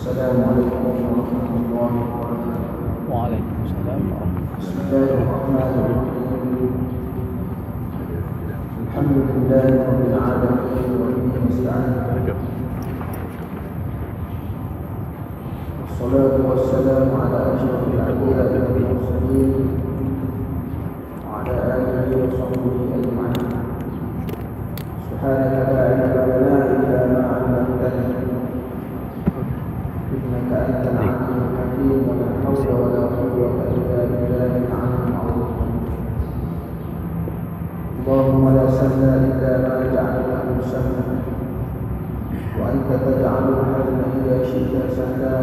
السلام عليكم ورحمة الله وبركاته. وعليكم السلام ورحمة الله. بسم الله الرحمن الرحيم. الحمد لله رب العالمين وبه نستعين. والصلاة والسلام على أشرف الأنبياء والمرسلين وعلى آله وصحبه أجمعين. سبحانك لا علم لنا إلا ما علمتنا إنك أنت العليم الحكيم ولا حول ولا قوة إلا بالله العلي العظيم. اللهم لا سهل إلا ما جعلته سهلا وأنت تجعل الحزن إذا شئت سهلا.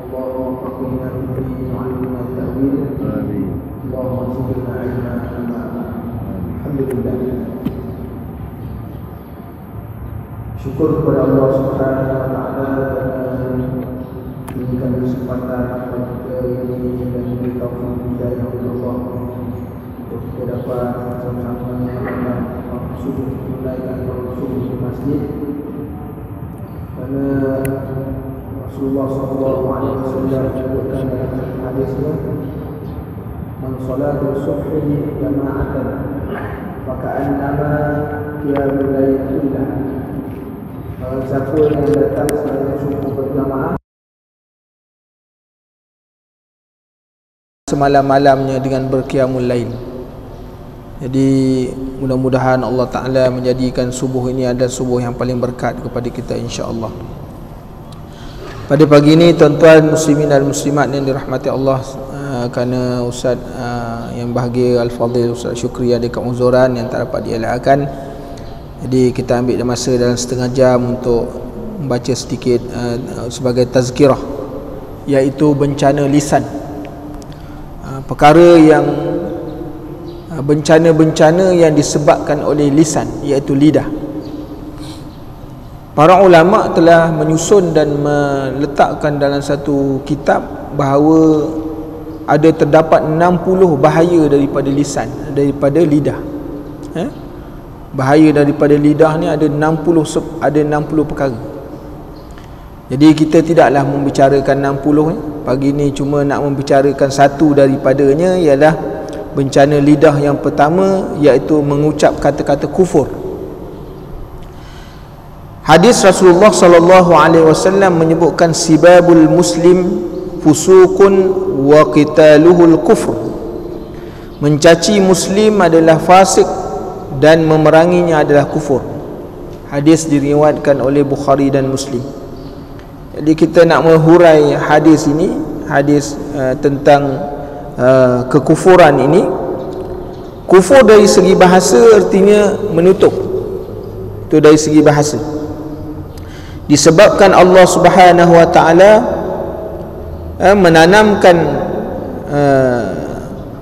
اللهم فقهنا في الدين وعلمنا التأويل. اللهم زدنا علما. الحمد لله. Syukur kepada Allah Subhanahu wa taala kerana memberikan kesempatan kepada kita ini dan memberi taufik hidayah oleh Allah untuk kita dapat sama-sama menjalankan subuh menunaikan subuh di masjid. Kerana Rasulullah sallallahu alaihi wasallam menyebutkan dalam hadisnya, "Man salatul subhi jama'atan fa ka'annama qiyamul lail kullah." Siapa yang datang sembahyang subuh berjamaah semalam-malamnya dengan berqiyamul lail. Jadi mudah-mudahan Allah Ta'ala menjadikan subuh ini adalah subuh yang paling berkat kepada kita, insya-Allah. Pada pagi ini tuan-tuan muslimin dan muslimat yang dirahmati Allah, kerana Ustaz yang bahagia Al-Fadhil Ustaz Syukri ada keuzuran yang tak dapat dielakkan, jadi kita ambil masa dalam setengah jam untuk membaca sedikit sebagai tazkirah, iaitu bencana lisan. Perkara yang bencana-bencana yang disebabkan oleh lisan, iaitu lidah. Para ulama telah menyusun dan meletakkan dalam satu kitab bahawa ada terdapat 60 bahaya daripada lisan, daripada lidah. Bahaya daripada lidah ni ada 60 perkara. Jadi kita tidaklah membicarakan 60 ni. Pagi ni cuma nak membicarakan satu daripadanya, ialah bencana lidah yang pertama, iaitu mengucap kata-kata kufur. Hadis Rasulullah sallallahu alaihi wasallam menyebutkan sibabul muslim fusuqun wa qitaluhul kufr. Mencaci muslim adalah fasik dan memeranginya adalah kufur. Hadis diriwayatkan oleh Bukhari dan Muslim. Jadi kita nak menghurai hadis ini, hadis tentang kekufuran ini. Kufur dari segi bahasa artinya menutup. Itu dari segi bahasa. Disebabkan Allah Subhanahu wa taala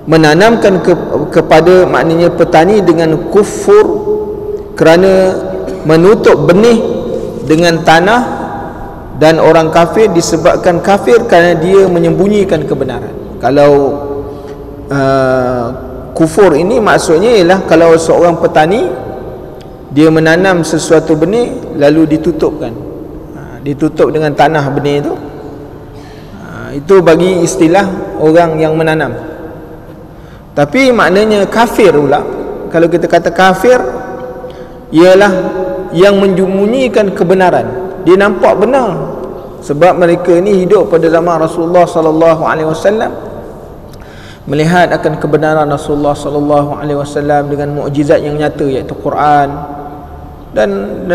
menanamkan kepada maknanya petani dengan kufur, kerana menutup benih dengan tanah, dan orang kafir disebabkan kafir kerana dia menyembunyikan kebenaran. Kalau kufur ini maksudnya ialah kalau seorang petani dia menanam sesuatu benih lalu ditutupkan, ditutup dengan tanah benih itu bagi istilah orang yang menanam. Tapi maknanya kafir pula, kalau kita kata kafir, ialah yang menyembunyikan kebenaran. Dia nampak benar, sebab mereka ini hidup pada zaman Rasulullah sallallahu alaihi wasallam, melihat akan kebenaran Rasulullah sallallahu alaihi wasallam dengan mukjizat yang nyata, iaitu Quran, dan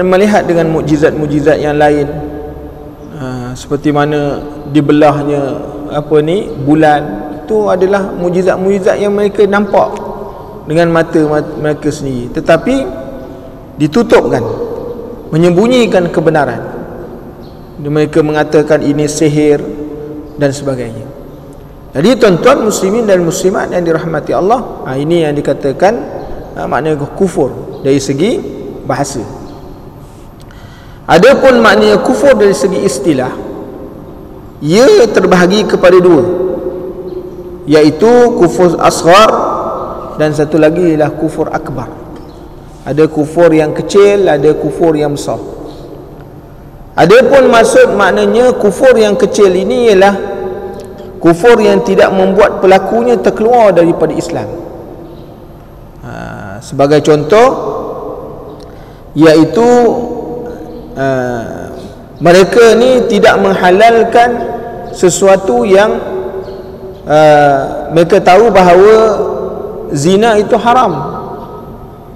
melihat dengan mukjizat-mukjizat yang lain, seperti mana dibelahnya bulan. Itu adalah mukjizat-mukjizat yang mereka nampak dengan mata mereka sendiri, tetapi ditutupkan, menyembunyikan kebenaran. Mereka mengatakan ini sihir dan sebagainya. Jadi tuan-tuan muslimin dan muslimat yang dirahmati Allah, ini yang dikatakan maknanya kufur dari segi bahasa. Adapun maknanya kufur dari segi istilah, ia terbahagi kepada dua, iaitu kufur asghar dan satu lagi ialah kufur akbar. Ada kufur yang kecil, ada kufur yang besar. Adapun maksud maknanya kufur yang kecil ini ialah kufur yang tidak membuat pelakunya terkeluar daripada Islam. Sebagai contoh, iaitu mereka ni tidak menghalalkan sesuatu yang mereka tahu bahawa zina itu haram,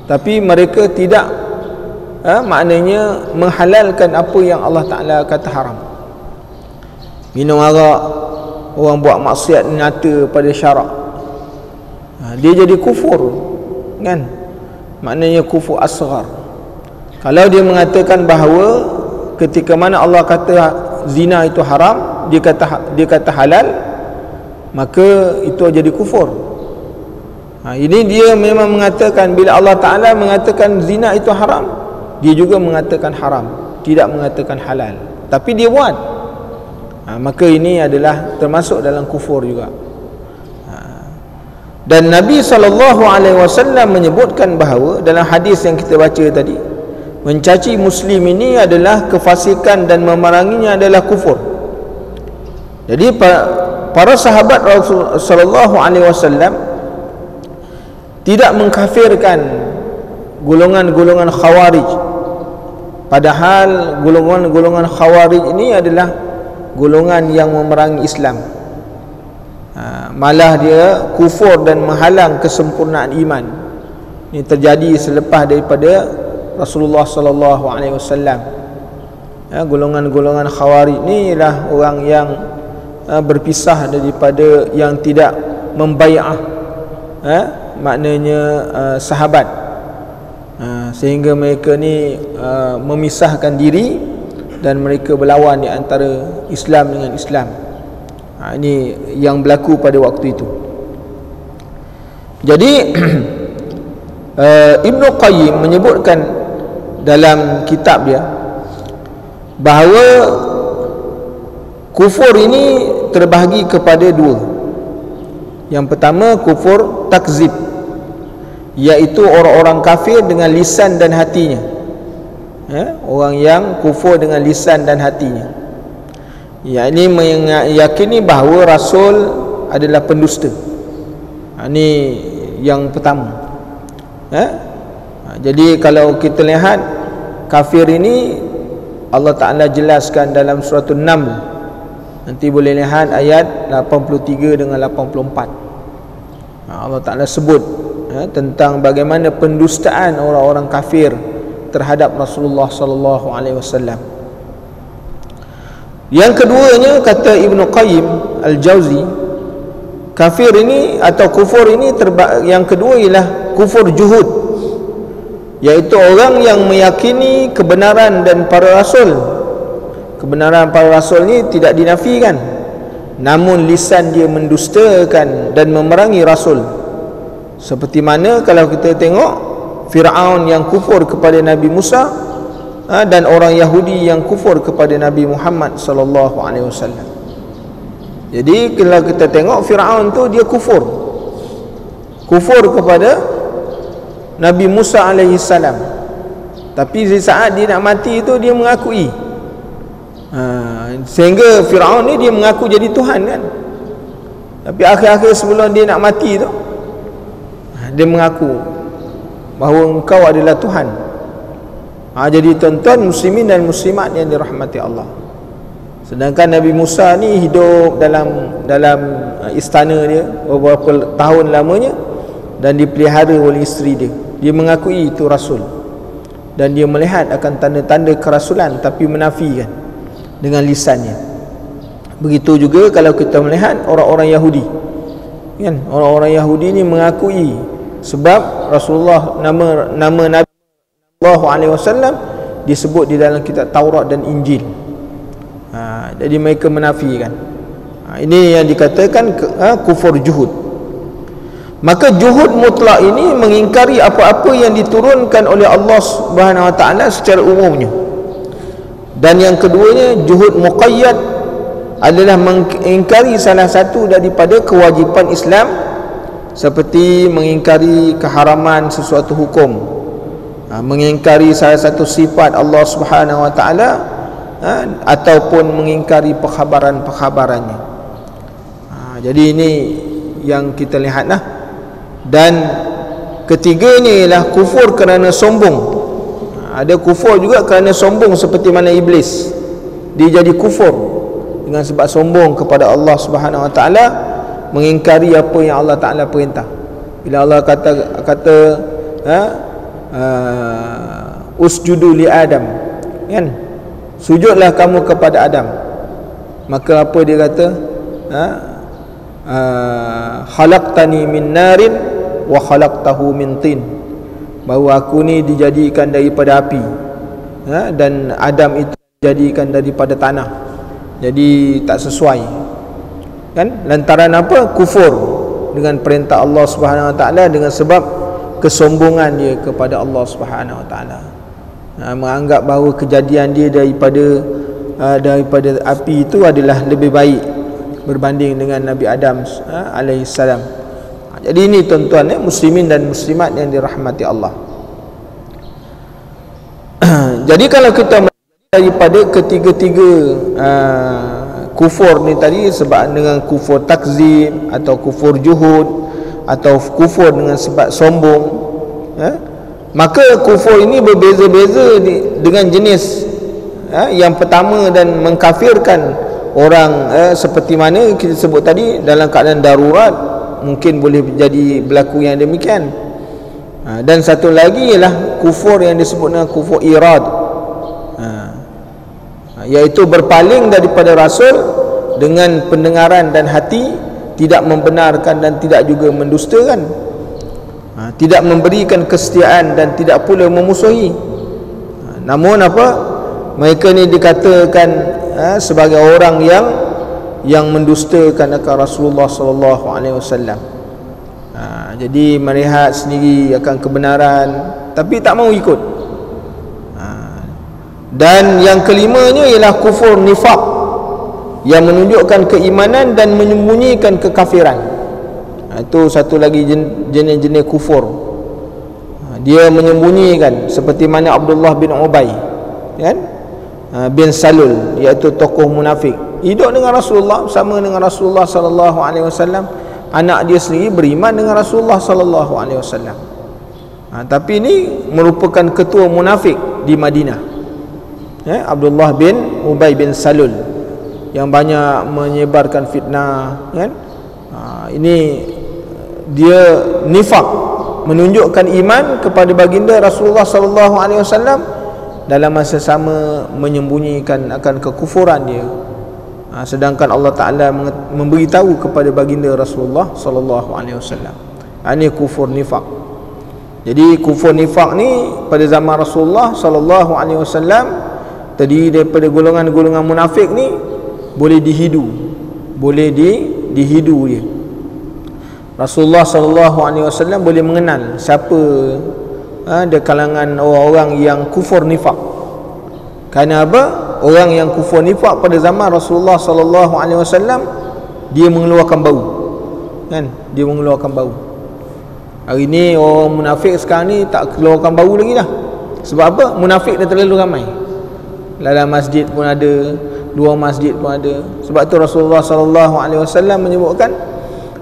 tapi mereka tidak maknanya menghalalkan apa yang Allah Ta'ala kata haram. Minum arak, orang buat maksiat nyata pada syarak, dia jadi kufur, kan? Maknanya kufur asghar. Kalau dia mengatakan bahawa ketika mana Allah kata zina itu haram, dia kata halal, maka itu jadi kufur. Ini dia memang mengatakan, bila Allah Ta'ala mengatakan zina itu haram, dia juga mengatakan haram, tidak mengatakan halal, tapi dia buat. Maka ini adalah termasuk dalam kufur juga. Dan Nabi SAW menyebutkan bahawa dalam hadis yang kita baca tadi, mencaci muslim ini adalah kefasikan dan memeranginya adalah kufur. Jadi para sahabat Rasulullah SAW tidak mengkafirkan golongan-golongan khawarij, padahal golongan-golongan khawarij ini adalah golongan yang memerangi Islam. Malah dia kufur dan menghalang kesempurnaan iman. Ini terjadi selepas daripada Rasulullah sallallahu alaihi wasallam. Golongan-golongan khawarij ni ialah orang yang berpisah daripada yang tidak membai'ah maknanya sahabat, sehingga mereka ni memisahkan diri dan mereka berlawan di antara Islam dengan Islam. Ini yang berlaku pada waktu itu. Jadi Ibn Qayyim menyebutkan dalam kitab dia bahawa kufur ini terbahagi kepada dua. Yang pertama kufur takzib, iaitu orang-orang kafir dengan lisan dan hatinya. Orang yang kufur dengan lisan dan hatinya, yakni meyakini bahawa Rasul adalah pendusta. Ini yang pertama. Jadi kalau kita lihat kafir ini, Allah Ta'ala jelaskan dalam surah An-Naml. Nanti boleh lihat ayat 83 dengan 84. Allah Ta'ala sebut tentang bagaimana pendustaan orang-orang kafir terhadap Rasulullah sallallahu alaihi wasallam. Yang keduanya, kata Ibn Qayyim Al-Jauzi, kafir ini atau kufur ini yang kedua ialah kufur juhud, iaitu orang yang meyakini kebenaran dan para rasul. Kebenaran para rasul ni tidak dinafikan, namun lisan dia mendustakan dan memerangi rasul. Seperti mana kalau kita tengok Fir'aun yang kufur kepada Nabi Musa, dan orang Yahudi yang kufur kepada Nabi Muhammad sallallahu alaihi wasallam. Jadi kalau kita tengok Fir'aun tu dia kufur kepada Nabi Musa alaihi salam, tapi di saat dia nak mati itu dia mengakui. Sehingga Fir'aun ni dia mengaku jadi Tuhan, kan? Tapi akhir-akhir sebelum dia nak mati tu, dia mengaku bahawa engkau adalah Tuhan. Jadi tuan-tuan muslimin dan muslimat yang dirahmati Allah, sedangkan Nabi Musa ni hidup dalam istana dia beberapa tahun lamanya dan dipelihara oleh isteri dia. Dia mengakui itu rasul dan dia melihat akan tanda-tanda kerasulan, tapi menafikan dengan lisannya. Begitu juga kalau kita melihat orang-orang Yahudi, kan? Orang-orang Yahudi ni mengakui, sebab Rasulullah, nama Nabi sallallahu alaihi wasallam disebut di dalam kitab Taurat dan Injil. Jadi mereka menafikan. Ini yang dikatakan kufur juhud. Maka juhud mutlak ini mengingkari apa-apa yang diturunkan oleh Allah Subhanahu wa taala secara umumnya. Dan yang keduanya, juhud muqayyad adalah mengingkari salah satu daripada kewajipan Islam, seperti mengingkari keharaman sesuatu hukum, mengingkari salah satu sifat Allah Subhanahu wa taala, ataupun mengingkari perkhabaran-perkhabarannya. Jadi ini yang kita lihatlah. Dan ketiganya ialah kufur kerana sombong. Ada kufur juga kerana sombong, seperti mana iblis, dia jadi kufur dengan sebab sombong kepada Allah Subhanahu Wa Taala, mengingkari apa yang Allah Taala perintah. Bila Allah kata usjudu li Adam, kan, sujudlah kamu kepada Adam, maka apa dia kata? Khalaqtani min narin wa khalaqtahu min tin, bahawa aku ni dijadikan daripada api, dan Adam itu dijadikan daripada tanah. Jadi tak sesuai, kan? Lantaran apa? Kufur dengan perintah Allah Subhanahu Wa Taala, dengan sebab kesombongan dia kepada Allah Subhanahu Wa Taala, menganggap bahawa kejadian dia daripada api itu adalah lebih baik berbanding dengan Nabi Adam alaihissalam. Jadi ini tuan-tuan, muslimin dan muslimat yang dirahmati Allah. Jadi kalau kita daripada ketiga-tiga kufur ni tadi, sebab dengan kufur takzim atau kufur juhud atau kufur dengan sebab sombong, maka kufur ini berbeza-beza dengan jenis. Yang pertama, dan mengkafirkan orang, seperti mana kita sebut tadi, dalam keadaan darurat mungkin boleh jadi berlaku yang demikian. Dan satu lagi ialah kufur yang disebut dengan kufur irad, iaitu berpaling daripada Rasul dengan pendengaran dan hati, tidak membenarkan dan tidak juga mendustakan, tidak memberikan kesetiaan dan tidak pula memusuhi. Namun apa? Mereka ni dikatakan sebagai orang yang mendustakan akan Rasulullah sallallahu alaihi wasallam. Jadi melihat sendiri akan kebenaran tapi tak mau ikut. Dan yang kelimanya ialah kufur nifaq, yang menunjukkan keimanan dan menyembunyikan kekafiran. Itu satu lagi jenis-jenis kufur. Dia menyembunyikan, seperti mana Abdullah bin Ubay, kan, bin Salul, iaitu tokoh munafik, hidup dengan Rasulullah, bersama dengan Rasulullah sallallahu alaihi wasallam. Anak dia sendiri beriman dengan Rasulullah sallallahu alaihi wasallam. Tapi ini merupakan ketua munafik di Madinah, Abdullah bin Ubay bin Salul, yang banyak menyebarkan fitnah, kan. Ini dia nifaq, menunjukkan iman kepada baginda Rasulullah sallallahu alaihi wasallam, dalam masa sama menyembunyikan akan kekufuran dia. Sedangkan Allah Ta'ala memberitahu kepada baginda Rasulullah sallallahu alaihi wasallam. Ini kufur nifaq. Jadi kufur nifaq ni pada zaman Rasulullah sallallahu alaihi wasallam terdiri daripada golongan-golongan munafik ni, boleh dihidu, boleh dihidu dia. Rasulullah sallallahu alaihi wasallam boleh mengenal siapa ada kalangan orang-orang yang kufur nifaq. Kerana apa? Orang yang kufur nifaq pada zaman Rasulullah sallallahu alaihi wasallam, dia mengeluarkan bau, kan? Dia mengeluarkan bau. Hari ni orang munafik sekarang ni tak keluarkan bau lagi dah. Sebab apa? Munafik dah terlalu ramai. Dalam masjid pun ada, luar masjid pun ada. Sebab tu Rasulullah sallallahu alaihi wasallam menyebutkan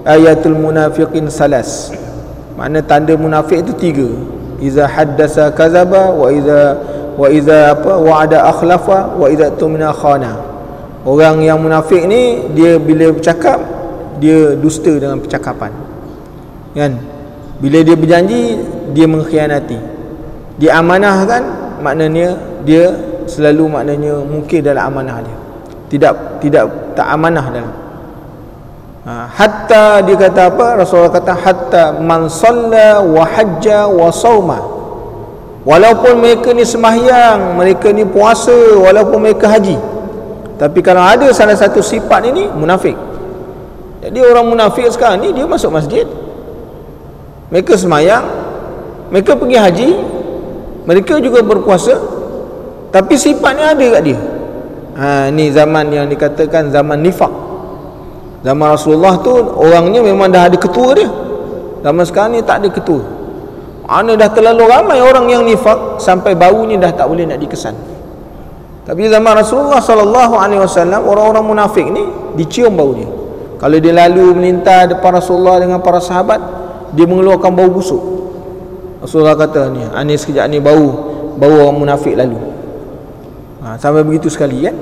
ayatul munafiqin salas. Makna tanda munafik itu 3. Iza haddasa kazaba, wa iza wa'ada akhlafa, wa iza tumina khana. Orang yang munafik ni, dia bila bercakap, dia dusta dengan percakapan, kan? Bila dia berjanji, dia mengkhianati. Dia amanahkan, maknanya dia selalu mungkin dalam amanah dia, tak amanah dalam. Hatta dia kata apa? Rasulullah kata hatta man salla wa hajja wa sauma. Walaupun mereka ni sembahyang, mereka ni puasa, walaupun mereka haji, tapi kalau ada salah satu sifat ini, munafik. Jadi orang munafik sekarang ni, dia masuk masjid, mereka sembahyang, mereka pergi haji, mereka juga berpuasa, tapi sifatnya ada kat dia. Ni zaman yang dikatakan zaman nifaq. Zaman Rasulullah tu orangnya memang dah ada ketua dia. Zaman sekarang ni tak ada ketua. Dah terlalu ramai orang yang nifaq sampai baunya dah tak boleh nak dikesan. Tapi zaman Rasulullah sallallahu alaihi wasallam, orang-orang munafik ni dicium bau dia. Kalau dia lalu melintas depan Rasulullah dengan para sahabat, dia mengeluarkan bau busuk. Rasulullah kata ni, ni sekejap ni bau orang munafik lalu. Sampai begitu sekali kan.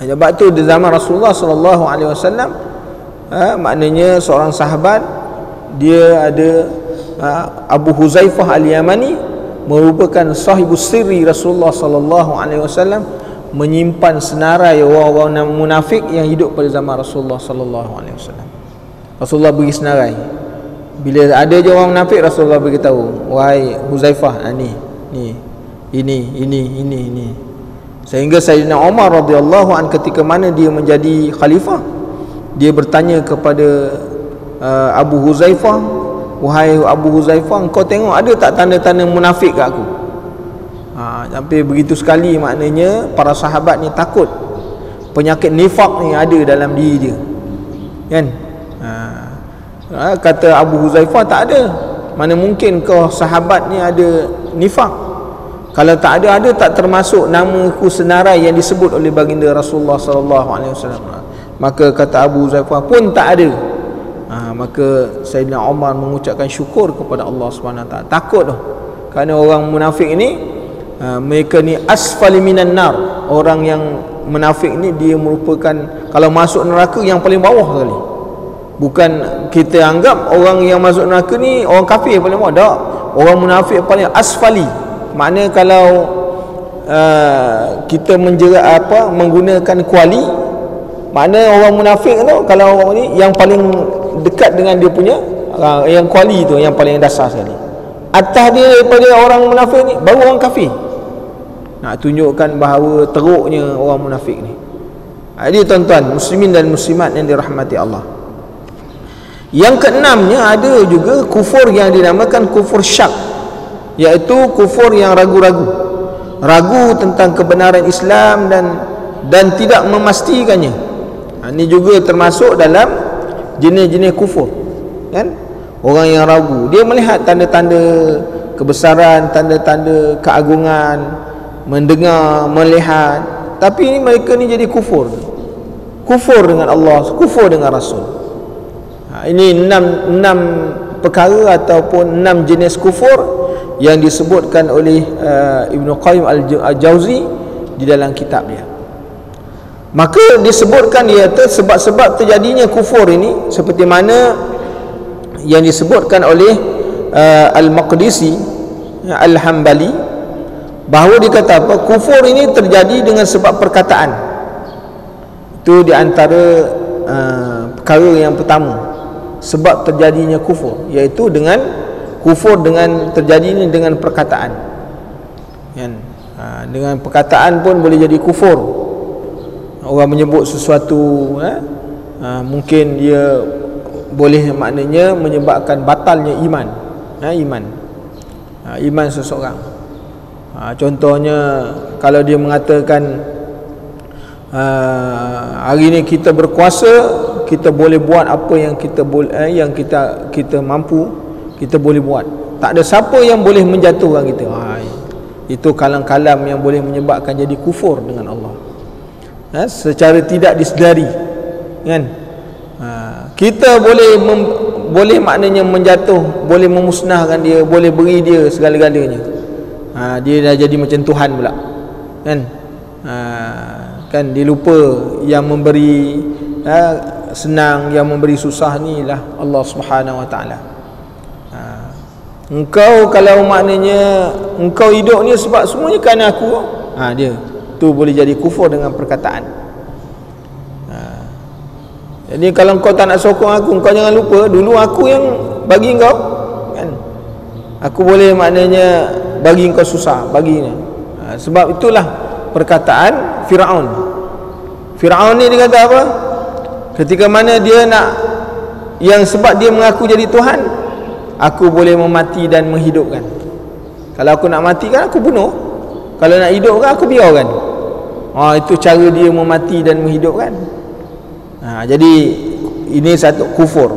Sebab tu di zaman Rasulullah sallallahu alaihi wasallam, maknanya seorang sahabat, dia ada Abu Huzaifah Al-Yamani, merupakan sahibus sirri Rasulullah sallallahu alaihi wasallam, menyimpan senarai orang-orang munafik yang hidup pada zaman Rasulullah sallallahu alaihi wasallam. Rasulullah bagi senarai. Bila ada je orang munafik, Rasulullah beritahu, wahai Huzaifah, ini. Sehingga Sayyidina Umar radhiyallahu an ketika mana dia menjadi khalifah, dia bertanya kepada Abu Huzaifah, wahai Abu Huzaifah, engkau tengok ada tak tanda-tanda munafik kat aku? Sampai begitu sekali, maknanya para sahabat ni takut penyakit nifak ni ada dalam diri dia, kan? Kata Abu Huzaifah, tak ada. Mana mungkin kau sahabat ni ada nifak? Kalau tak ada tak termasuk nama ku senarai yang disebut oleh baginda Rasulullah sallallahu alaihi wasallam. Maka kata Abu Huzaifah pun tak ada. Maka Sayyidina Umar mengucapkan syukur kepada Allah Subhanahu Wa Taala. Takut dah. Kerana orang munafik ini, mereka ni asfali minan nar. Orang yang munafik ni dia merupakan, kalau masuk neraka, yang paling bawah sekali. Bukan kita anggap orang yang masuk neraka ni orang kafir paling bawah. Tak. Orang munafik paling asfali. Maknanya kalau kita menggunakan kuali, maknanya orang munafik tu, kalau orang ni yang paling dekat dengan dia punya yang kuali tu, yang paling dasar sekali. Atas dia daripada orang munafik ni baru orang kafir. Nak tunjukkan bahawa teruknya orang munafik ni. Jadi tuan-tuan muslimin dan muslimat yang dirahmati Allah, yang keenamnya ada juga kufur yang dinamakan kufur syak, iaitu kufur yang ragu tentang kebenaran Islam dan tidak memastikannya. Ini juga termasuk dalam jenis-jenis kufur, kan? Orang yang ragu, dia melihat tanda-tanda kebesaran, tanda-tanda keagungan, mendengar, melihat, tapi mereka ni jadi kufur dengan Allah, kufur dengan Rasul. Ini enam perkara ataupun 6 jenis kufur yang disebutkan oleh Ibnu Qayyim Al-Jauzi di dalam kitab dia. Maka disebutkan sebab-sebab terjadinya kufur ini, seperti mana yang disebutkan oleh Al-Maqdisi Al-Hambali, bahawa dia kata apa, kufur ini terjadi dengan sebab perkataan. Itu di antara perkara yang pertama, sebab terjadinya kufur, iaitu dengan kufur dengan terjadi dengan perkataan, kan? Dengan perkataan pun boleh jadi kufur. Orang menyebut sesuatu, mungkin dia boleh maknanya menyebabkan batalnya iman, iman seseorang. Contohnya kalau dia mengatakan hari ini kita berkuasa, kita boleh buat apa yang kita kita mampu, kita boleh buat. Tak ada siapa yang boleh menjatuhkan kita. Itu kalam-kalam yang boleh menyebabkan jadi kufur dengan Allah, secara tidak disedari, kan? Kita boleh maknanya menjatuh, boleh memusnahkan dia, boleh beri dia segala-galanya. Dia dah jadi macam Tuhan pula, kan? Kan dia lupa yang memberi senang, yang memberi susah ni lah Allah Subhanahu Wa Taala. Engkau kalau maknanya engkau hidup ni sebab semuanya kerana aku, dia tu boleh jadi kufur dengan perkataan. Jadi kalau kau tak nak sokong aku, kau jangan lupa dulu aku yang bagi kau, kan? Aku boleh maknanya bagi kau susah, bagi ni. Sebab itulah perkataan Firaun. Firaun ni dia kata apa? Ketika mana dia nak, yang sebab dia mengaku jadi Tuhan, aku boleh memati dan menghidupkan. Kalau aku nak mati kan aku bunuh, kalau nak hidupkan aku biarkan. Itu cara dia memati dan menghidupkan. Jadi ini satu kufur,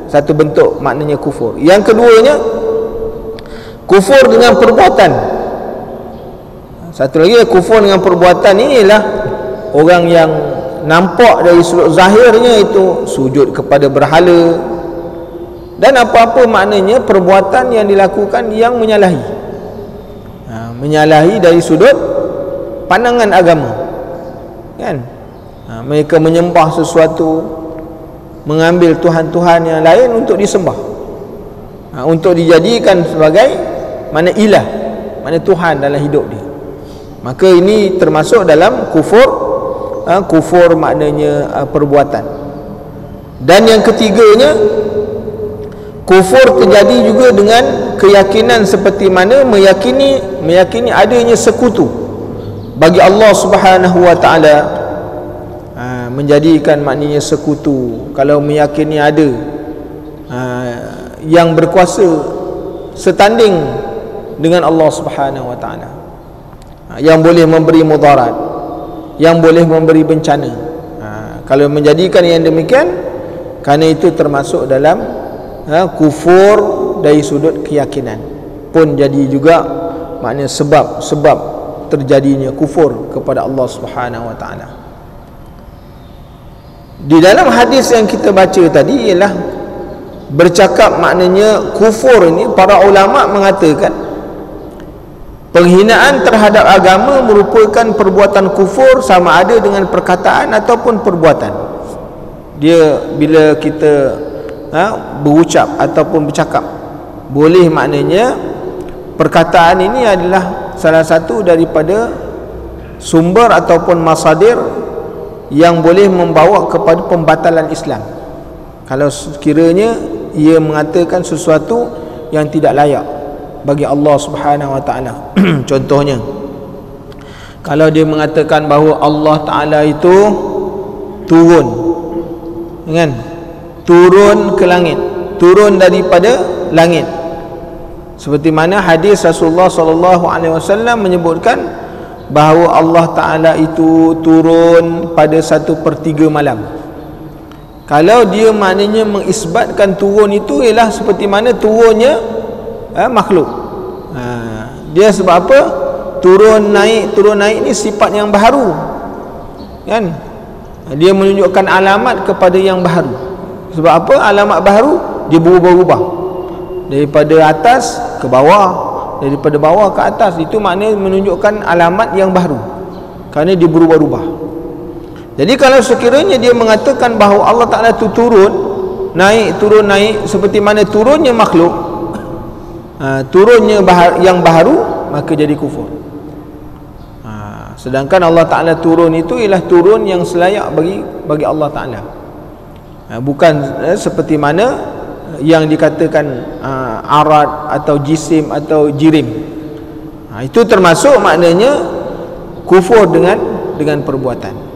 satu bentuk maknanya kufur. Yang keduanya kufur dengan perbuatan. Satu lagi kufur dengan perbuatan ni ialah orang yang nampak dari sudut zahirnya itu sujud kepada berhala dan apa-apa maknanya perbuatan yang dilakukan yang menyalahi, menyalahi dari sudut pandangan agama, kan? Mereka menyembah sesuatu, mengambil tuhan-tuhan yang lain untuk disembah, untuk dijadikan sebagai mana ilah, mana Tuhan dalam hidup dia. Maka ini termasuk dalam kufur. Kufur maknanya perbuatan. Dan yang ketiganya, kufur terjadi juga dengan keyakinan seperti mana meyakini adanya sekutu bagi Allah Subhanahu wa taala. Menjadikan maknanya sekutu. Kalau meyakini ada yang berkuasa setanding dengan Allah Subhanahu wa taala, yang boleh memberi mudarat, yang boleh memberi bencana. Kalau menjadikan yang demikian, kerana itu termasuk dalam kufur dari sudut keyakinan, pun jadi juga maknanya sebab terjadinya kufur kepada Allah Subhanahu wa taala. Di dalam hadis yang kita baca tadi ialah bercakap maknanya kufur ini, para ulama mengatakan penghinaan terhadap agama merupakan perbuatan kufur sama ada dengan perkataan ataupun perbuatan. Dia bila kita berucap ataupun bercakap, boleh maknanya perkataan ini adalah salah satu daripada sumber ataupun masadir yang boleh membawa kepada pembatalan Islam. Kalau sekiranya ia mengatakan sesuatu yang tidak layak bagi Allah Subhanahu wa taala. Contohnya, kalau dia mengatakan bahawa Allah taala itu turun, kan? Turun ke langit, turun daripada langit. Seperti mana hadis Rasulullah sallallahu alaihi wasallam menyebutkan bahawa Allah taala itu turun pada 1/3 malam. Kalau dia maknanya mengisbatkan turun itu ialah seperti mana turunnya makhluk. Dia sebab apa? Turun naik ni sifat yang baharu, kan? Dia menunjukkan alamat kepada yang baharu. Sebab apa? Alamat baharu dia berubah-ubah daripada atas ke bawah, daripada bawah ke atas. Itu maknanya menunjukkan alamat yang baharu, kerana dia berubah-ubah. Jadi kalau sekiranya dia mengatakan bahawa Allah Ta'ala itu turun naik seperti mana turunnya makhluk, turunnya yang baharu, maka jadi kufur. Sedangkan Allah Ta'ala turun itu ialah turun yang selayak bagi Allah Ta'ala, bukan seperti mana yang dikatakan arad atau jisim atau jirim. Itu termasuk maknanya kufur dengan perbuatan.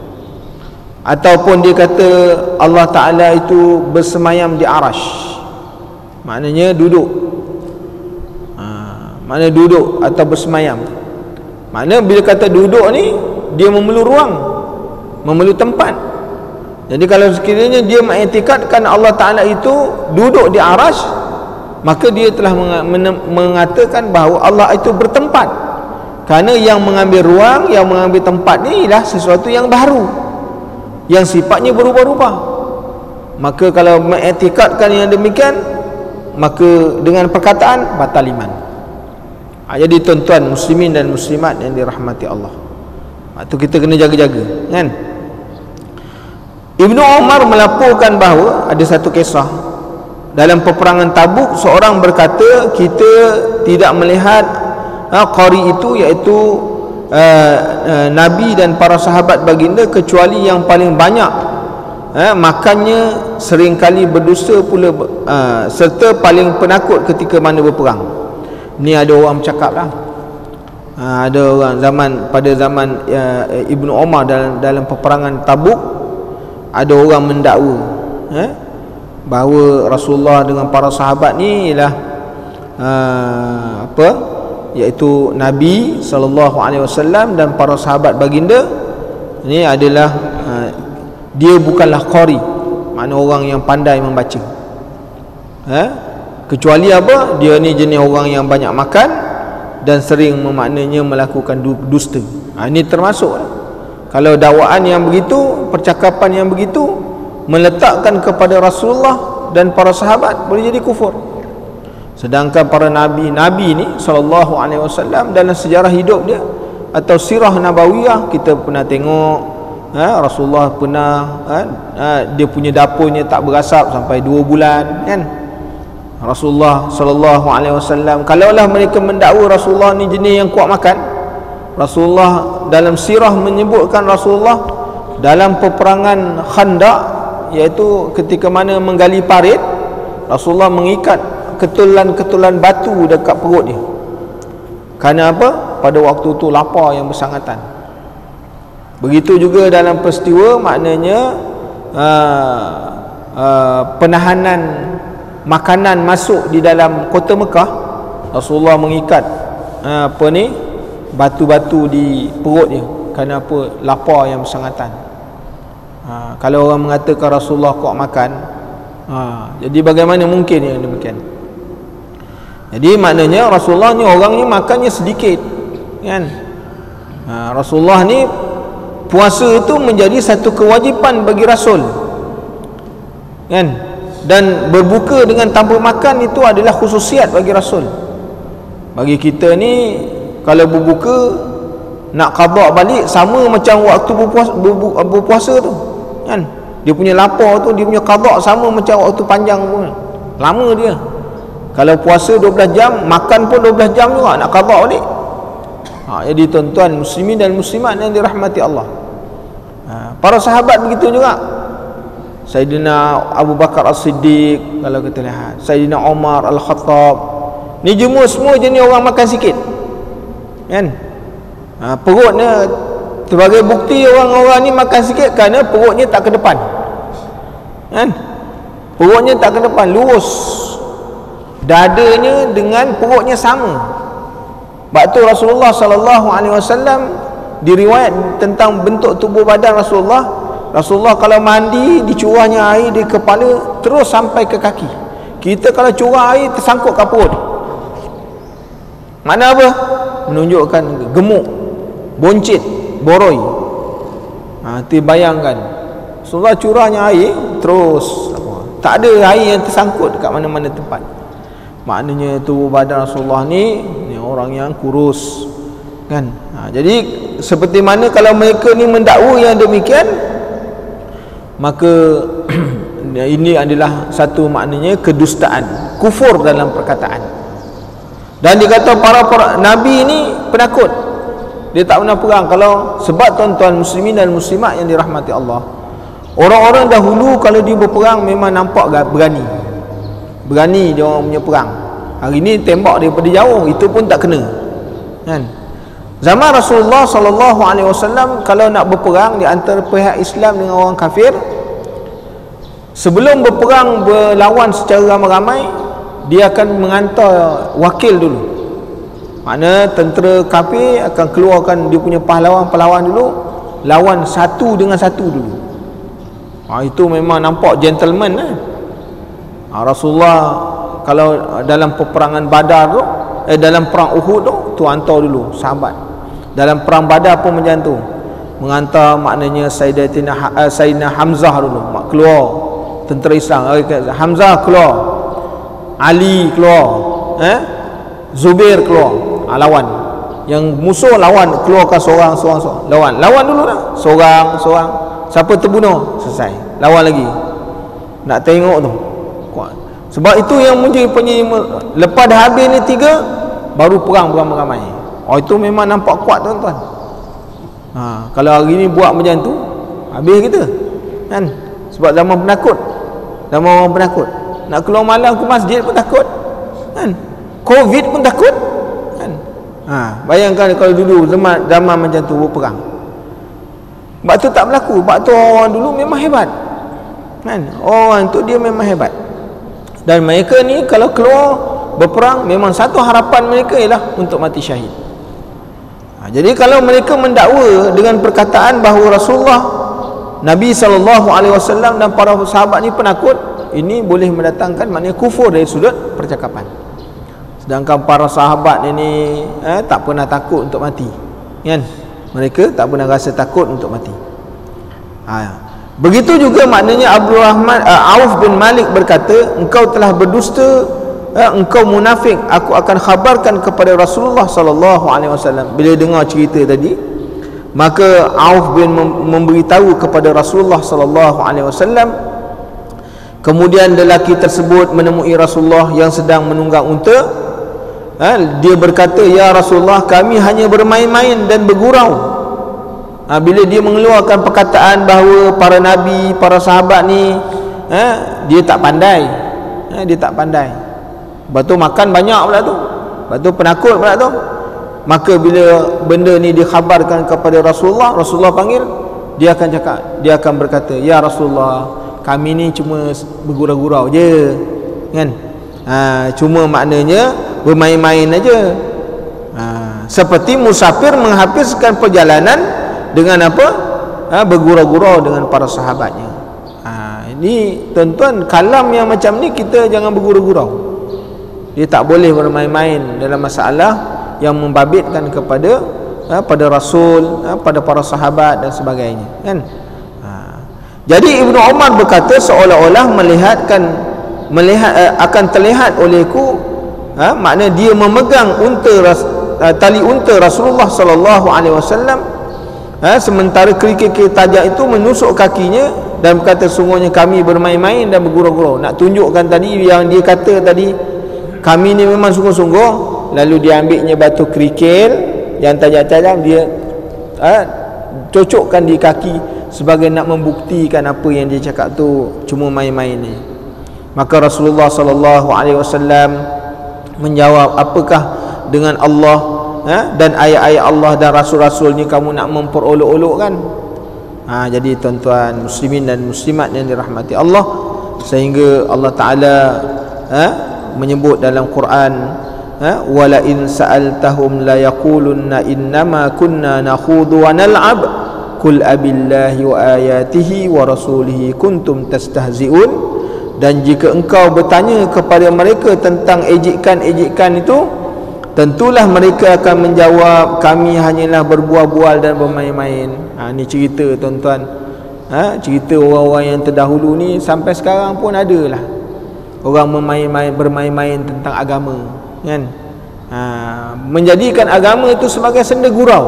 Ataupun dia kata Allah Ta'ala itu bersemayam di arash, maknanya duduk, maknanya duduk atau bersemayam. Maknanya bila kata duduk ni, dia memerlu ruang, memerlu tempat. Jadi kalau sekiranya dia mengiktikadkan Allah Ta'ala itu duduk di arash, maka dia telah mengatakan bahawa Allah itu bertempat. Kerana yang mengambil ruang, yang mengambil tempat ni ialah sesuatu yang baru, yang sifatnya berubah-ubah. Maka kalau mengiktikadkan yang demikian, maka dengan perkataan batal iman. Jadi tuan-tuan muslimin dan muslimat yang dirahmati Allah, itu kita kena jaga-jaga, kan? Ibnu Umar melaporkan bahawa ada satu kisah dalam peperangan Tabuk, seorang berkata, kita tidak melihat qari itu, iaitu Nabi dan para sahabat baginda, kecuali yang paling banyak makannya, seringkali berdusta pula, serta paling penakut ketika mana berperang. Ni ada orang bercakap lah, ada orang pada zaman Ibnu Umar dalam peperangan Tabuk, ada orang mendakwa bahawa Rasulullah dengan para sahabat ni ialah iaitu Nabi SAW dan para sahabat baginda ni adalah dia bukanlah qari, makna orang yang pandai membaca, kecuali apa? Dia ni jenis orang yang banyak makan dan sering memaknanya melakukan dusta. Ini termasuk kalau dakwaan yang begitu, percakapan yang begitu meletakkan kepada Rasulullah dan para sahabat, boleh jadi kufur. Sedangkan para nabi ni sallallahu alaihi wasallam dalam sejarah hidup dia atau sirah nabawiyah, kita pernah tengok Rasulullah pernah dia punya dapurnya tak berasap sampai 2 bulan kan. Rasulullah sallallahu alaihi wasallam, kalaulah mereka mendakwa Rasulullah ni jenis yang kuat makan, Rasulullah dalam sirah menyebutkan Rasulullah dalam peperangan Khandaq, iaitu ketika mana menggali parit, Rasulullah mengikat ketulan-ketulan batu dekat perut dia. Kerana apa? Pada waktu tu lapar yang bersangatan. Begitu juga dalam peristiwa, maknanya penahanan makanan masuk di dalam kota Mekah, Rasulullah mengikat batu-batu di perut dia. Kerana apa? Lapar yang bersangatan. Kalau orang mengatakan Rasulullah kuat makan, jadi bagaimana mungkin yang demikian? Jadi maknanya Rasulullah ni orangnya makannya sedikit kan. Rasulullah ni puasa itu menjadi satu kewajipan bagi Rasul kan, dan berbuka dengan tanpa makan itu adalah khususiat bagi Rasul. Bagi kita ni kalau berbuka nak qada balik sama macam waktu berpuasa tu kan. Dia punya lapar tu, dia punya qada sama macam waktu panjang pun, lama dia. Kalau puasa 12 jam, makan pun 12 jam juga nak qada balik. Jadi tuan-tuan muslimin dan muslimat yang dirahmati Allah, para sahabat begitu juga. Sayyidina Abu Bakar As-Siddiq, kalau kita lihat Sayyidina Umar Al-Khattab, ni semua jenis orang makan sikit kan. Perutnya sebagai bukti orang-orang ni makan sikit kerana perutnya tak ke depan kan. Perutnya tak ke depan, lurus. Dadanya dengan perutnya sama. Sebab tu Rasulullah sallallahu alaihi wasallam diriwayat tentang bentuk tubuh badan Rasulullah. Rasulullah kalau mandi dicurahnya air di kepala terus sampai ke kaki. Kita kalau curah air tersangkut ke perut. Mana apa? Menunjukkan gemuk, boncit, boroi. Tu bayangkan. Rasulullah curahnya air terus, tak ada air yang tersangkut dekat mana-mana tempat. Maknanya tubuh badan Rasulullah ni orang yang kurus kan. Jadi seperti mana kalau mereka ni mendakwa yang demikian, maka ini adalah satu maknanya kedustaan, kufur dalam perkataan. Dan dikata para nabi ni penakut, dia tak pernah perang. Kalau sebab tuan-tuan muslimin dan muslimat yang dirahmati Allah, orang-orang dahulu kalau dia berperang memang nampak berani dia orang punya perang. Hari ni tembak daripada jauh itu pun tak kena kan. Zaman Rasulullah sallallahu alaihi wasallam kalau nak berperang di antara pihak Islam dengan orang kafir, sebelum berperang berlawan secara ramai-ramai, dia akan mengantar wakil dulu. Makna tentera kafir akan keluarkan dia punya pahlawan-pahlawan dulu, lawan satu dengan satu dulu. Itu memang nampak gentleman lah. Rasulullah kalau dalam peperangan Badar tu, dalam perang Uhud tu hantar dulu sahabat. Dalam perang Badar pun macam tu, mengantar maknanya Sayyidina Hamzah dulu keluar, tentera Islam. Hamzah keluar, Ali keluar, Zubair keluar, lawan. Yang musuh lawan, keluarkan seorang lawan dulu dah, seorang. Siapa terbunuh, selesai, lawan lagi. Nak tengok tu kuat. Sebab itu yang menjadi lepas dah habis ni 3, baru perang beramai-ramai. Itu memang nampak kuat tuan-tuan. Kalau hari ni buat macam tu, habis kita kan. Sebab zaman penakut, zaman orang penakut. Nak keluar malam ke masjid pun takut kan. Covid pun takut kan. Bayangkan kalau dulu zaman macam tu berperang. Sebab tu tak berlaku. Sebab tu orang dulu memang hebat kan. Orang tu dia memang hebat. Dan mereka ni kalau keluar berperang, memang satu harapan mereka ialah untuk mati syahid. Jadi kalau mereka mendakwa dengan perkataan bahawa Rasulullah, Nabi SAW dan para sahabat ni penakut, ini boleh mendatangkan maknanya kufur dari sudut percakapan. Sedangkan para sahabat ini tak pernah takut untuk mati, kan? Mereka tak pernah rasa takut untuk mati. Begitu juga maknanya Auf bin Malik berkata, engkau telah berdusta, engkau munafik, aku akan khabarkan kepada Rasulullah sallallahu alaihi wasallam. Bila dengar cerita tadi, maka Auf bin memberitahu kepada Rasulullah sallallahu alaihi wasallam. Kemudian lelaki tersebut menemui Rasulullah yang sedang menunggang unta. Dia berkata, ya Rasulullah, kami hanya bermain-main dan bergurau. Bila dia mengeluarkan perkataan bahawa para nabi, para sahabat ni dia tak pandai, dia tak pandai. Lepas tu makan banyak pula tu, lepas tu penakut pula tu. Maka bila benda ni dikhabarkan kepada Rasulullah, Rasulullah panggil, dia akan cakap, dia akan berkata, ya Rasulullah, kami ni cuma bergurau-gurau je, kan? Cuma maknanya bermain-main aja. Seperti musafir menghabiskan perjalanan dengan apa? Bergurau-gurau dengan para sahabatnya. Ini tuan-tuan, kalam yang macam ni kita jangan bergurau-gurau. Dia tak boleh bermain-main dalam masalah yang membabitkan kepada pada Rasul, pada para sahabat dan sebagainya, kan? Jadi Ibnu Umar berkata, seolah-olah melihat akan terlihat olehku, makna dia memegang tali unta Rasulullah sallallahu alaihi wasallam, sementara kerikil tajam itu menusuk kakinya, dan berkata, sungguhnya kami bermain-main dan bergurau-gurau. Nak tunjukkan tadi yang dia kata tadi, kami ni memang sungguh-sungguh. Lalu dia ambilnya batu kerikil yang tajam-tajam, dia cocokkan di kaki sebagai nak membuktikan apa yang dia cakap tu cuma main-main ni. Maka Rasulullah sallallahu alaihi wasallam menjawab, apakah dengan Allah dan ayat-ayat Allah dan rasul-rasul ni kamu nak memperolok-olokkan? Jadi tuan-tuan muslimin dan muslimat yang dirahmati Allah, sehingga Allah Taala menyebut dalam Quran, wala in sa'altahum la yaqulunna innama kunna nakhudhu wa nal'ab qul abillahi wa ayatihi wa rasulihi kuntum tastahzi'un. Dan jika engkau bertanya kepada mereka tentang ejekan-ejekan itu, tentulah mereka akan menjawab, kami hanyalah berbual-bual dan bermain-main. Ni cerita tuan-tuan, cerita orang-orang yang terdahulu ni sampai sekarang pun adalah orang bermain-main tentang agama, kan? Menjadikan agama itu sebagai senda gurau.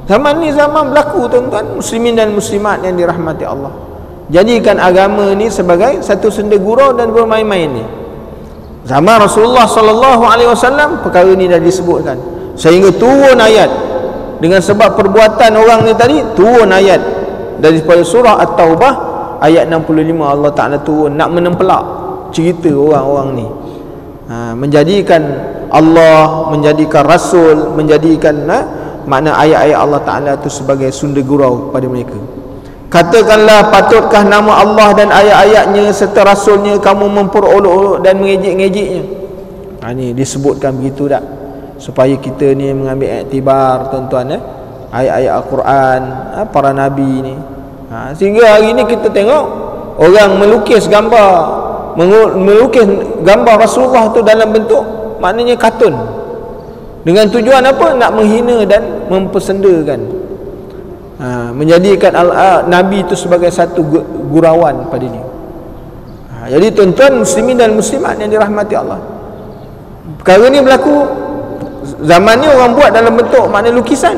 Zaman ni zaman berlaku tuan-tuan muslimin dan muslimat yang dirahmati Allah. Jadikan agama ni sebagai satu senda gurau dan bermain-main ni. Zaman Rasulullah sallallahu alaihi wasallam perkara ni dah disebutkan, sehingga turun ayat. Dengan sebab perbuatan orang ni tadi, turun ayat daripada surah At-Taubah ayat 65, Allah Taala turun nak menempelak cerita orang-orang ni, menjadikan Allah, menjadikan Rasul, menjadikan makna ayat-ayat Allah Taala itu sebagai sunda gurau kepada mereka. Katakanlah, patutkah nama Allah dan ayat-ayatnya serta Rasulnya kamu memperolok-olok dan mengejek-ngejeknya? Ini disebutkan begitu tak? Supaya kita ni mengambil iktibar tuan-tuan, ayat-ayat Al-Quran, para Nabi ni. Sehingga hari ni kita tengok orang melukis gambar Rasulullah tu dalam bentuk maknanya kartun. Dengan tujuan apa? Nak menghina dan mempersendakan, menjadikan Nabi itu sebagai satu gurauan pada dia. Jadi tuan-tuan muslimin dan muslimat yang dirahmati Allah, perkara ni berlaku. Zaman ni orang buat dalam bentuk makna lukisan,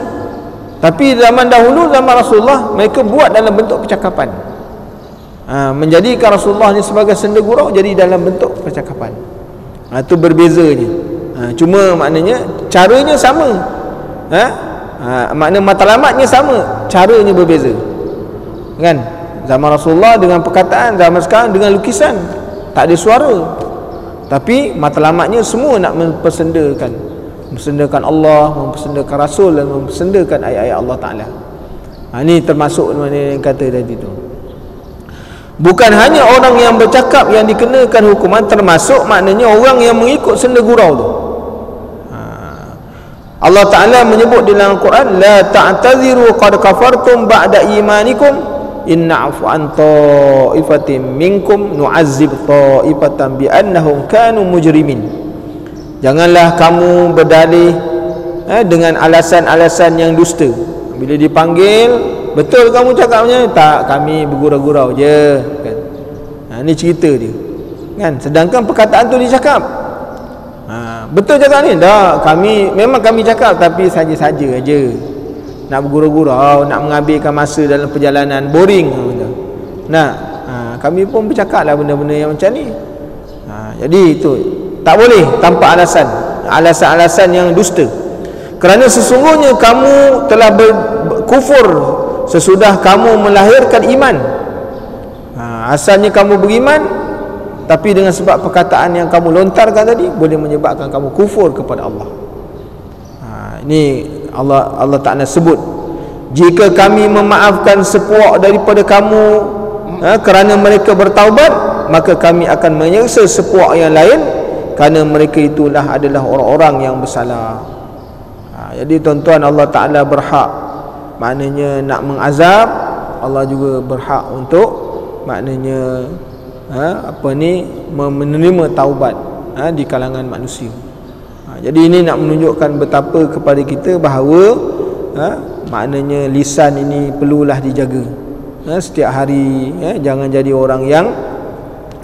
tapi zaman dahulu, zaman Rasulullah, mereka buat dalam bentuk percakapan, menjadikan Rasulullah ni sebagai senda gurau, jadi dalam bentuk percakapan. Itu berbezanya. Cuma maknanya caranya sama, makna matlamatnya sama, caranya berbeza, kan? Zaman Rasulullah dengan perkataan, zaman sekarang dengan lukisan, tak ada suara, tapi matlamatnya semua nak mempersendakan Allah, mempersendakan Rasul dan mempersendakan ayat-ayat Allah Ta'ala. Ini termasuk mana yang kata tadi tu. Bukan hanya orang yang bercakap yang dikenakan hukuman, termasuk maknanya orang yang mengikut senda gurau tu. Allah Ta'ala menyebut dalam Al-Quran, la ta'taziru qad kafartum ba'da imanikum in na'fu an ta'ifatin minkum nu'azzib ta'ifatan bi'annahum kanu mujrimin. Janganlah kamu berdalih dengan alasan-alasan yang dusta. Bila dipanggil, betul kamu cakapnya? Tak, kami bergurau-gurau je kan. Ni cerita dia kan. Sedangkan perkataan tu dia cakap, betul cakap ni? Tak, memang kami cakap, tapi saja-saja aja. Nak bergurau-gurau, nak mengambilkan masa dalam perjalanan, boring. Kami pun bercakap lah benda-benda yang macam ni. Jadi itu tak boleh tanpa alasan-alasan yang dusta. Kerana sesungguhnya kamu telah berkufur sesudah kamu melahirkan iman. Asalnya kamu beriman, tapi dengan sebab perkataan yang kamu lontarkan tadi boleh menyebabkan kamu kufur kepada Allah. Ini Allah Ta'ala sebut, jika kami memaafkan sepuak daripada kamu kerana mereka bertaubat, maka kami akan menyeksa sepuak yang lain kerana mereka itulah adalah orang-orang yang bersalah. Jadi tuan-tuan, Allah Ta'ala berhak, maknanya nak mengazab. Allah juga berhak untuk maknanya menerima taubat di kalangan manusia. Jadi ini nak menunjukkan betapa kepada kita bahawa maknanya lisan ini perlulah dijaga setiap hari. Jangan jadi orang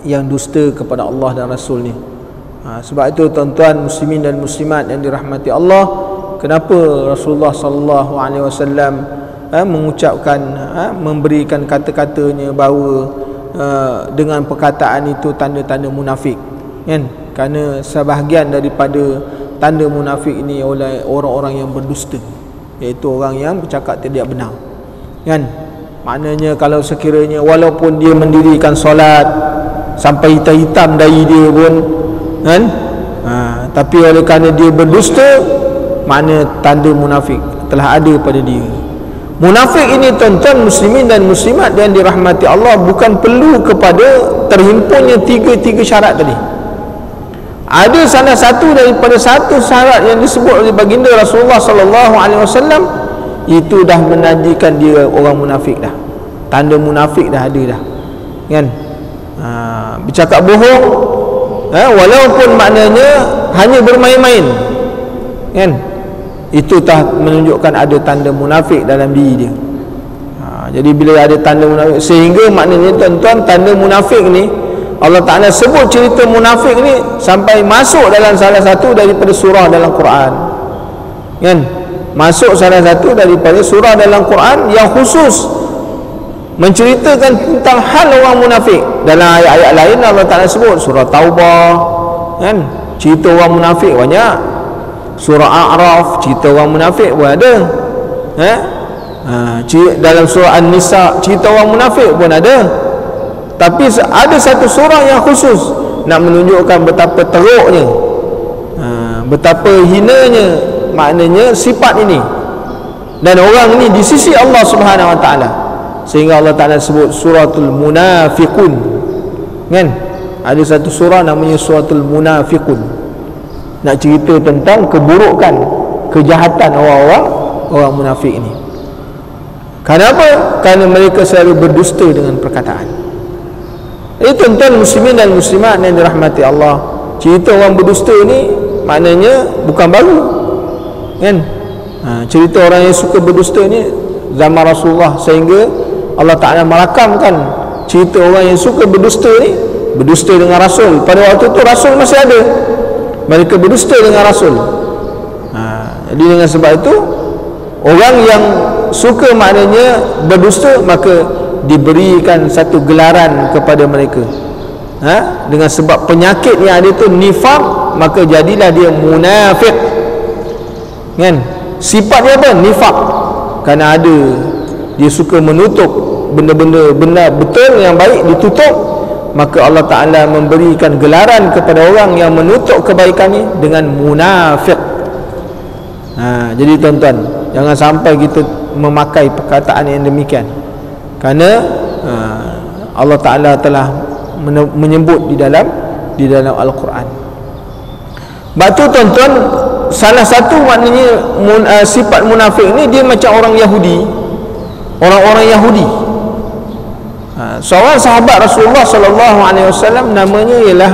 yang dusta kepada Allah dan Rasul ni. Sebab itu tuan-tuan muslimin dan muslimat yang dirahmati Allah, kenapa Rasulullah sallallahu alaihi wasallam mengucapkan, memberikan kata-katanya bahawa dengan perkataan itu tanda-tanda munafik kan? Kerana sebahagian daripada tanda munafik ini oleh orang-orang yang berdusta, iaitu orang yang bercakap tidak benar kan. Maknanya kalau sekiranya walaupun dia mendirikan solat sampai hitam-hitam dahi dia pun kan, tapi oleh kerana dia berdusta, makna tanda munafik telah ada pada dia. Munafik ini tuan-tuan muslimin dan muslimat yang dirahmati Allah bukan perlu kepada terhimpunnya tiga syarat tadi. Ada salah satu daripada satu syarat yang disebut oleh baginda Rasulullah sallallahu alaihi wasallam, itu dah menjadikan dia orang munafik dah. Tanda munafik dah ada dah kan. Bercakap bohong walaupun maknanya hanya bermain-main kan, itu dah menunjukkan ada tanda munafik dalam diri dia. Jadi bila ada tanda munafik, sehingga maknanya tuan-tuan, tanda munafik ni Allah Ta'ala sebut cerita munafik ni sampai masuk dalam salah satu daripada surah dalam Quran kan. Masuk salah satu daripada surah dalam Quran yang khusus menceritakan tentang hal orang munafik. Dalam ayat-ayat lain Allah Ta'ala sebut, surah Taubah kan, cerita orang munafik banyak. Surah A'raf cerita orang munafik pun ada. Dalam surah An-Nisa cerita orang munafik pun ada. Tapi ada satu surah yang khusus nak menunjukkan betapa teruknya, betapa hinanya maknanya sifat ini dan orang ini di sisi Allah Subhanahu Wa Taala, sehingga Allah Taala sebut suratul munafiqun kan. Ada satu surah namanya suratul munafiqun, nak cerita tentang keburukan, kejahatan orang munafik ini. Kenapa? Kerana mereka selalu berdusta dengan perkataan. Jadi tuan-tuan muslimin dan muslimat yang dirahmati Allah, cerita orang berdusta ni maknanya bukan baru kan. Cerita orang yang suka berdusta ni zaman Rasulullah, sehingga Allah Ta'ala merakamkan cerita orang yang suka berdusta ni, berdusta dengan Rasul. Pada waktu tu Rasul masih ada, mereka berdusta dengan Rasul. Jadi dengan sebab itu, orang yang suka maknanya berdusta, maka diberikan satu gelaran kepada mereka dengan sebab penyakit yang ada itu nifaq, maka jadilah dia munafik kan. Sifatnya apa? Nifaq. Kerana ada, dia suka menutup benda-benda benar betul yang baik ditutup, maka Allah Ta'ala memberikan gelaran kepada orang yang menutup kebaikan ni dengan munafik. Jadi tuan-tuan, jangan sampai kita memakai perkataan yang demikian, kerana Allah Ta'ala telah menyebut di dalam Al-Quran. Sebab tu tuan-tuan, salah satu maknanya sifat munafik ni, dia macam orang Yahudi. Orang-orang Yahudi. Seorang sahabat Rasulullah sallallahu alaihi wasallam namanya ialah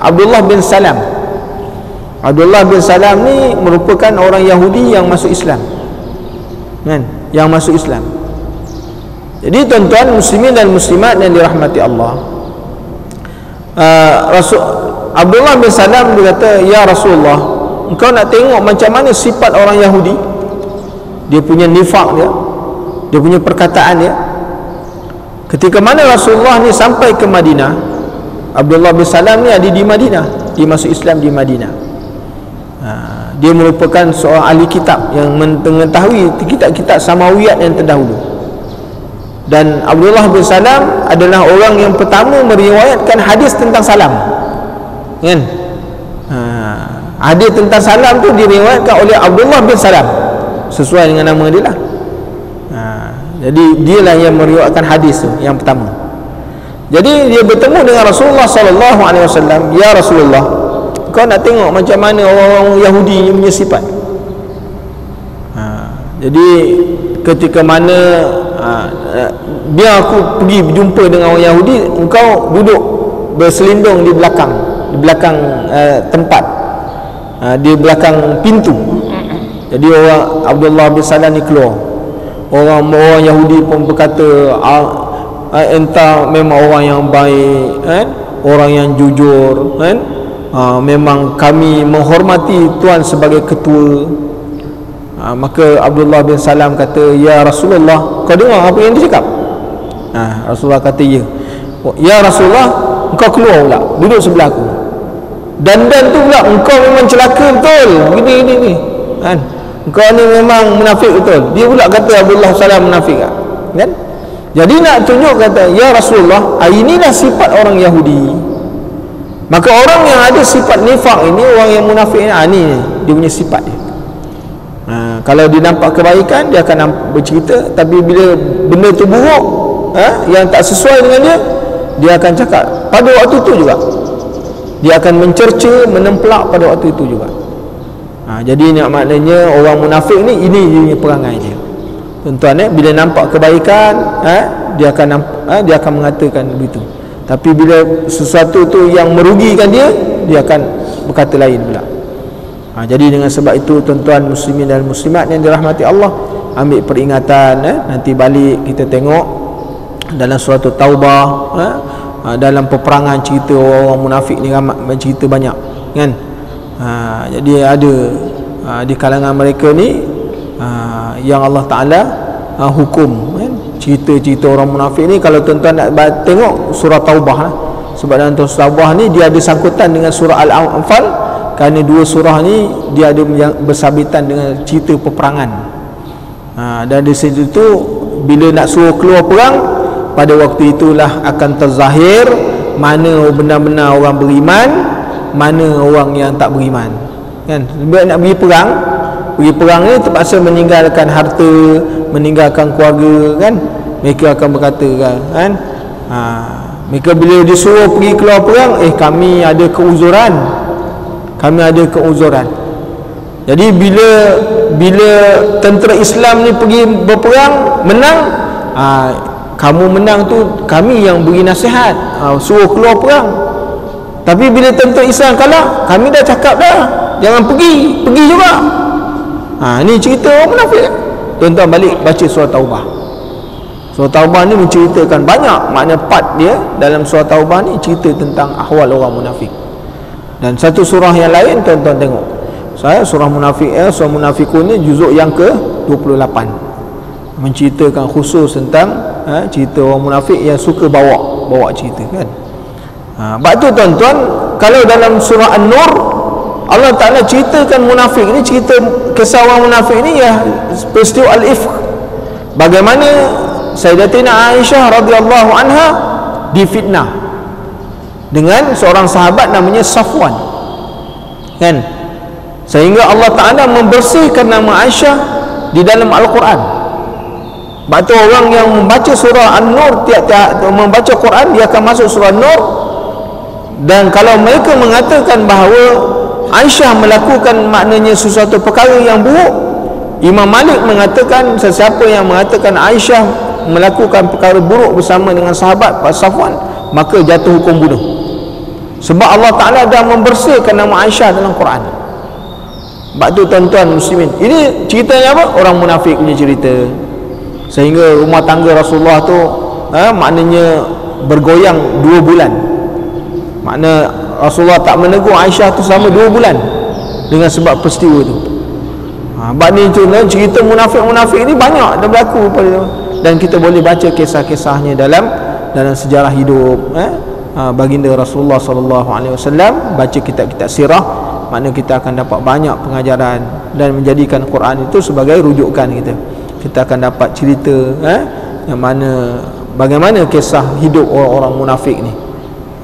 Abdullah bin Salam. Abdullah bin Salam ni merupakan orang Yahudi yang masuk Islam, kan? Yang masuk Islam. Jadi tuan-tuan muslimin dan muslimat yang dirahmati Allah, Rasul Abdullah bin Salam dia kata, ya Rasulullah, engkau nak tengok macam mana sifat orang Yahudi, dia punya nifaq dia punya perkataan dia. Ketika mana Rasulullah ni sampai ke Madinah, Abdullah bin Salam ni ada di Madinah, dia masuk Islam di Madinah. Dia merupakan seorang ahli kitab yang mengetahui kitab-kitab Samawiyat yang terdahulu. Dan Abdullah bin Salam adalah orang yang pertama meriwayatkan hadis tentang salam, kan? Hadis tentang salam tu diriwayatkan oleh Abdullah bin Salam, sesuai dengan nama dia lah. Jadi dialah yang meriwayatkan hadis tu yang pertama. Jadi dia bertemu dengan Rasulullah sallallahu alaihi wasallam, ya Rasulullah, kau nak tengok macam mana orang-orang Yahudi ni punya sifat. Jadi ketika mana biar aku pergi berjumpa dengan orang Yahudi, engkau duduk berselindung di belakang tempat, di belakang pintu. Jadi orang Abdullah bin Salam ni keluar. Orang Yahudi pun berkata, entah memang orang yang baik, kan? Orang yang jujur, kan? Memang kami menghormati tuan sebagai ketua. Maka Abdullah bin Salam kata, ya Rasulullah, kau dengar apa yang dia cakap? Rasulullah kata, ya Rasulullah, engkau keluar pula, duduk sebelah aku. Dan tu pula, engkau memang celaka betul, gini kan? Engkau ni memang munafik betul. Dia pula kata Abdullah bin Salam munafik, kan? Jadi nak tunjuk, kata, ya Rasulullah, inilah sifat orang Yahudi. Maka orang yang ada sifat nifaq ini, orang yang munafik ni, dia punya sifat dia. Kalau dia nampak kebaikan, dia akan bercerita. Tapi bila benda tu buruk, yang tak sesuai dengan dia akan cakap pada waktu itu juga. Dia akan mencerca, menempelak pada waktu itu juga. Jadi maknanya orang munafik ni, ini dia punya perangai dia. Tuan-tuan, bila nampak kebaikan, dia akan mengatakan begitu. Tapi bila sesuatu tu yang merugikan dia akan berkata lain pula. Jadi dengan sebab itu, tuan-tuan muslimin dan muslimat yang dirahmati Allah, ambil peringatan. Nanti balik kita tengok dalam surah Taubah, dalam peperangan cerita orang munafik ni ramai cerita banyak, kan? Jadi ada di kalangan mereka ni yang Allah Ta'ala hukum, kan? Cerita-cerita orang munafik ni, kalau tuan-tuan nak tengok surah Taubah lah. Sebab dalam surah Taubah ni dia ada sangkutan dengan surah Al-Anfal, kerana dua surah ni dia ada bersabitan dengan cerita peperangan. Dan di situ tu, bila nak suruh keluar perang, pada waktu itulah akan terzahir mana benar-benar orang beriman, mana orang yang tak beriman, kan? Sebab nak pergi perang ni terpaksa meninggalkan harta, meninggalkan keluarga, kan? Mereka akan berkata, kan? Mereka bila disuruh pergi keluar perang, kami ada keuzuran. Jadi bila tentera Islam ni pergi berperang, menang, kamu menang tu kami yang beri nasihat, suruh keluar perang. Tapi bila tentera Islam kalah, kami dah cakap dah, jangan pergi juga. Ni cerita orang munafik. Tuan-tuan balik baca surah Taubah. Surah Taubah ni menceritakan banyak, makna part dia dalam surah Taubah ni cerita tentang ahwal orang munafik. Dan satu surah yang lain, tuan-tuan tengok, surah munafik, surah Munafikun ni juzuk yang ke-28, menceritakan khusus tentang cerita orang munafik yang suka bawa cerita, kan? Sebab tu tuan-tuan, kalau dalam surah An-Nur Allah Ta'ala ceritakan munafik ni, cerita kisah orang munafik ni, ya peristiwa Al-Ifk, bagaimana Sayyidatina Aisyah radhiyallahu anha difitnah dengan seorang sahabat namanya Safwan, kan? Sehingga Allah Ta'ala membersihkan nama Aisyah di dalam Al-Quran. Sebab tu orang yang membaca surah An-Nur, tiap-tiap membaca Quran, dia akan masuk surah An-Nur. Dan kalau mereka mengatakan bahawa Aisyah melakukan maknanya sesuatu perkara yang buruk, Imam Malik mengatakan sesiapa yang mengatakan Aisyah melakukan perkara buruk bersama dengan sahabat Pak Safwan, maka jatuh hukum bunuh. Sebab Allah Ta'ala dah membersihkan nama Aisyah dalam Quran. Sebab tu tuan-tuan muslimin, ini ceritanya apa? Orang munafik punya cerita. Sehingga rumah tangga Rasulullah tu maknanya bergoyang 2 bulan. Makna Rasulullah tak menegur Aisyah tu selama 2 bulan dengan sebab peristiwa tu. Sebab ni cerita munafik-munafik ni banyak dah berlaku dan kita boleh baca kisah-kisahnya dalam sejarah hidup baginda Rasulullah sallallahu alaihi wasallam. Baca kitab-kitab sirah, makna kita akan dapat banyak pengajaran dan menjadikan Quran itu sebagai rujukan kita. Kita akan dapat cerita yang mana bagaimana kisah hidup orang-orang munafik ni.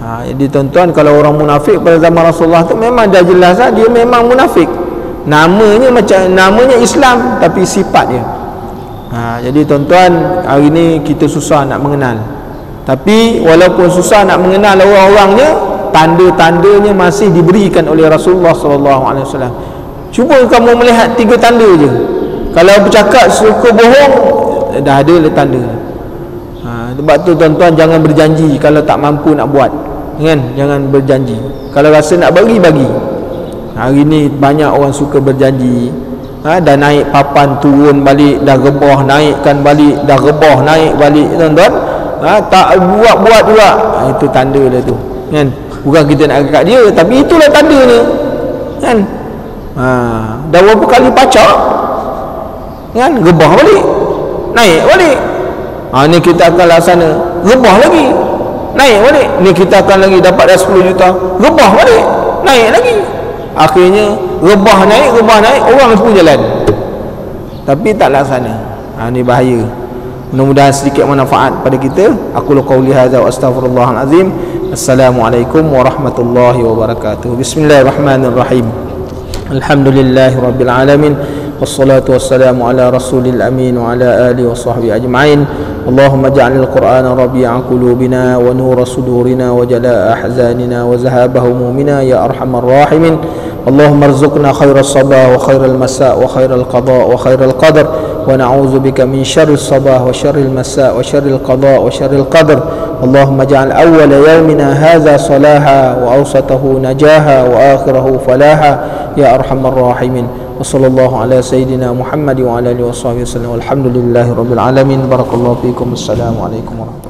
Jadi tuan-tuan, kalau orang munafik pada zaman Rasulullah tu memang dah jelas dia memang munafik. Namanya Islam tapi sifat dia. Jadi tuan-tuan, hari ni kita susah nak mengenal. Tapi walaupun susah nak mengenal orang-orangnya, tanda-tandanya masih diberikan oleh Rasulullah sallallahu alaihi wasallam. Cuba kamu melihat 3 tanda je. Kalau bercakap suka bohong, dah ada tanda. Sebab tu tuan-tuan, jangan berjanji kalau tak mampu nak buat, kan? Jangan berjanji. Kalau rasa nak bagi. Hari ni banyak orang suka berjanji. Dah naik papan, turun balik, dah rebah, naikkan balik, dah rebah, naik balik, tuan-tuan. Tak buat juga. Itu tanda dia tu, kan? Bukan kita nak agak dia, tapi itulah tandanya, kan? Dah berapa kali pacak, kan? Rebah balik, naik balik. Ni kita akan laksana, rebah lagi, naik balik. Ni kita akan lagi dapat dah 10 juta, rebah balik, naik lagi. Akhirnya rebah naik, orang pun jalan tapi tak laksana. Ni bahaya. Mudah-mudahan sedikit manfaat pada kita. Aku qauli hadza wa astaghfirullahal azim. Assalamualaikum warahmatullahi wabarakatuh. Bismillahirrahmanirrahim. Alhamdulillahirabbil alamin. Wassalatu wassalamu ala rasulil amin wa ala alihi wa sahbihi ajma'in. Allahumma ja'alil qur'ana rabi'a qulubina wa nura sudurina wa jalaa ahzanina wa zahaba humumina ya arhamar rahimin. Allahumma arzuqna khairas sabah wa khairal masa wa khairal qada wa khairal qadar wa na'udzu bika min syarris sabah wa syarril masa wa syarril qada wa syarril qadar. Allahumma ja'al awwala yawmina hadha salaha wa awsatahu najaha wa akhirahu falaha ya arhamar rahimin. Wa sallallahu ala sayyidina Muhammad wa ala alihi wa sahbihi wasallam. Walhamdulillahi rabbil alamin. Barakallahu fiikum. Assalamualaikum warahmatullahi wabarakatuh.